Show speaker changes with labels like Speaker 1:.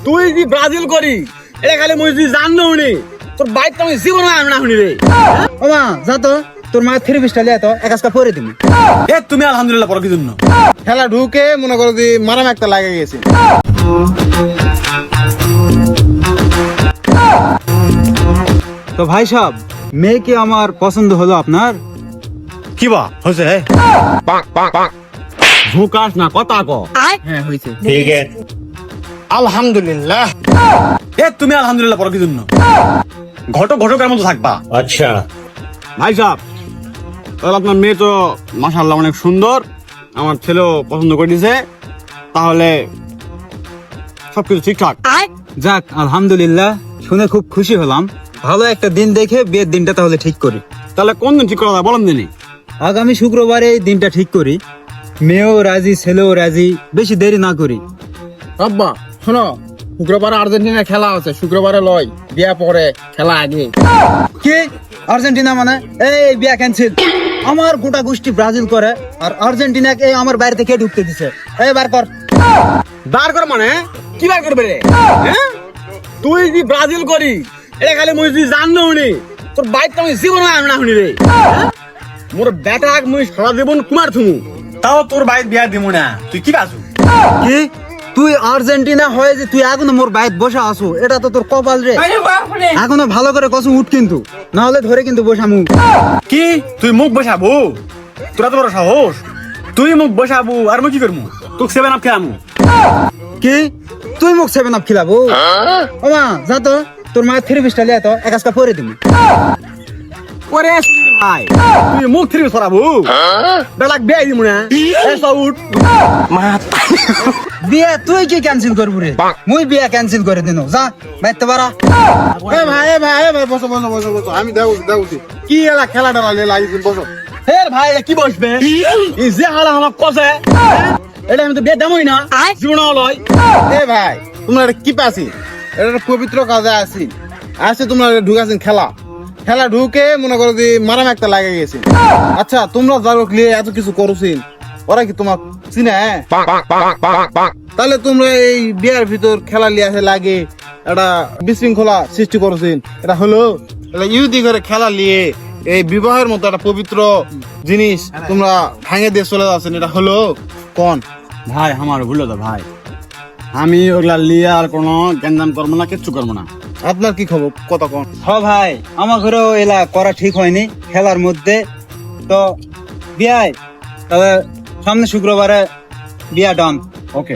Speaker 1: তুই যে ব্রাজিল করি এটা খালি মুই যদি জানো নি তোর বাইক তো আমি জীবন আনব না শুনি রে।
Speaker 2: ও মা যা তো তোর মা থ্রি পিসটা লিয়া তো এক কাজটা পরে দিবি।
Speaker 1: এ তুমি আলহামদুলিল্লাহ পড়ো কি জন্য?
Speaker 3: খেলা ঢুকে মনে করো যে মারাম একটা লাগে গেছে।
Speaker 2: তো ভাই সাহেব মেয়ে কি আমার পছন্দ হলো আপনার?
Speaker 1: কি বা হয়েছে? ঝুকাস না কথা ক।
Speaker 2: হ্যাঁ হয়েছে।
Speaker 3: আলহামদুলিল্লাহ।
Speaker 1: এ তুমি আলহামদুলিল্লাহ পড়ো কি জন্য? ঘটকের মতো থাকবা।
Speaker 4: अच्छा
Speaker 1: ভাই সাহেব তাহলে আপনার মেয়ে তো মাশাআল্লাহ অনেক সুন্দর, আমার ছেলেও পছন্দ করে দিয়েছে, তাহলে সবকিছু ঠিকঠাক।
Speaker 2: যাক আলহামদুলিল্লাহ, শুনে খুব খুশি হলাম। ভালো একটা দিন দেখে বিয়ের দিনটা তাহলে ঠিক করি।
Speaker 1: তাহলে কোন দিন ঠিক করা যায় বলেন দিনই।
Speaker 2: আগামী শুক্রবারে এই দিনটা ঠিক করি। মেয়েও রাজি ছেলেও রাজি, বেশি দেরি না করি।
Speaker 3: আব্বা শোনো, শুক্রবারে আর্জেন্টিনার খেলা আছে, শুক্রবারে লয়, বিয়া পরে খেলা আগে।
Speaker 2: কি আর্জেন্টিনা মানে? এই বিয়া ক্যান্সেল। আমার গোটা গোষ্ঠী ব্রাজিল করে আর আর্জেন্টিনাকে আমার বাইরে থেকে ঢুকতে দিছে। এই বার কর।
Speaker 1: দাঁড় কর মানে কি বার করবে রে? হ্যাঁ? তুই যে ব্রাজিল করি এটা খালি মুই যদি জানো নি তোর বাইক তো আমি জীবন আনব না শুনি রে। হ্যাঁ? মোর বেটা মুই সারা জীবন কুমার থুমু, তাও তোর বাইক বিয়া দিমু না। তুই কি বাজু?
Speaker 2: কি তুই আর্জেন্টিনা হয়ে যে তুই এখনো মোর বাইরে বসে আসো, এটা তো তোর কপাল রে। এখনো ভালো করে কসম উঠ কিন্তু, না হলে ধরে কিন্তু বসামু।
Speaker 1: কি তুই মুখ বসাবো? তোরা তো বড় সাহস, তুই মুখ বসাবো আর মুই কি করবো? তোকে 7 আপ খেলামু।
Speaker 2: কি তুই মুখ সেভেন আপ খিলাবো? ও মা যা তো তোর মা থ্রি পিসটা লিয়া তো এক কাজটা পরে দিবি।
Speaker 1: ওরে ভাই তুই মুখ থিরে সরাবো? বেলাক বিয়াই দিমু না। এসা উঠ।
Speaker 2: বিয়া তুই কি ক্যান্সেল করবো রে? মুই বিয়া ক্যান্সেল করে দিন, যা বাইতে পারা।
Speaker 3: এ ভাই বসো বসো বসো বসো, আমি দেখছি কি এলা খেলা টেলা নিয়ে লাগিয়েছি, বসো।
Speaker 1: হে ভাই এটা কি বসবে? এই যে হালা আমার কসে এটা আমি তো বিয়ে দামই না জীবন লয়।
Speaker 3: এ ভাই তোমরা এটা কি পাচ্ছি, এটা একটা পবিত্র কাজে আছি আসছে, তোমরা ঢুকাছেন খেলা ঢুকে মনে করো যে মারাম একটা লাগে গেছে। আচ্ছা তোমরা যারক লিয়ে এত কিছু করছেন, ওরা কি তোমার চিনে? তাহলে তোমরা এই বিয়ার ভিতর খেলা লিয়ে আসে লাগে একটা বিশৃঙ্খলা সৃষ্টি করছেন, এটা হলো এটা ইহুদি করে খেলা নিয়ে এই বিবাহের মতো একটা পবিত্র জিনিস তোমরা ভাঙে দিয়ে চলে যাচ্ছেন, এটা হলো কোন?
Speaker 1: ভাই আমার ভুল হতো ভাই, আমি ওগুলা লিয়ে আর কোনো গ্যাঞ্জাম করবো না, কিচ্ছু করবো না।
Speaker 3: আপনার কি খবর, কথা কোন?
Speaker 2: হ ভাই আমার ঘরেও এলা করা ঠিক হয়নি খেলার মধ্যে। তো বিয়াই তাহলে সামনে শুক্রবারে বিয়া ডান।
Speaker 1: ওকে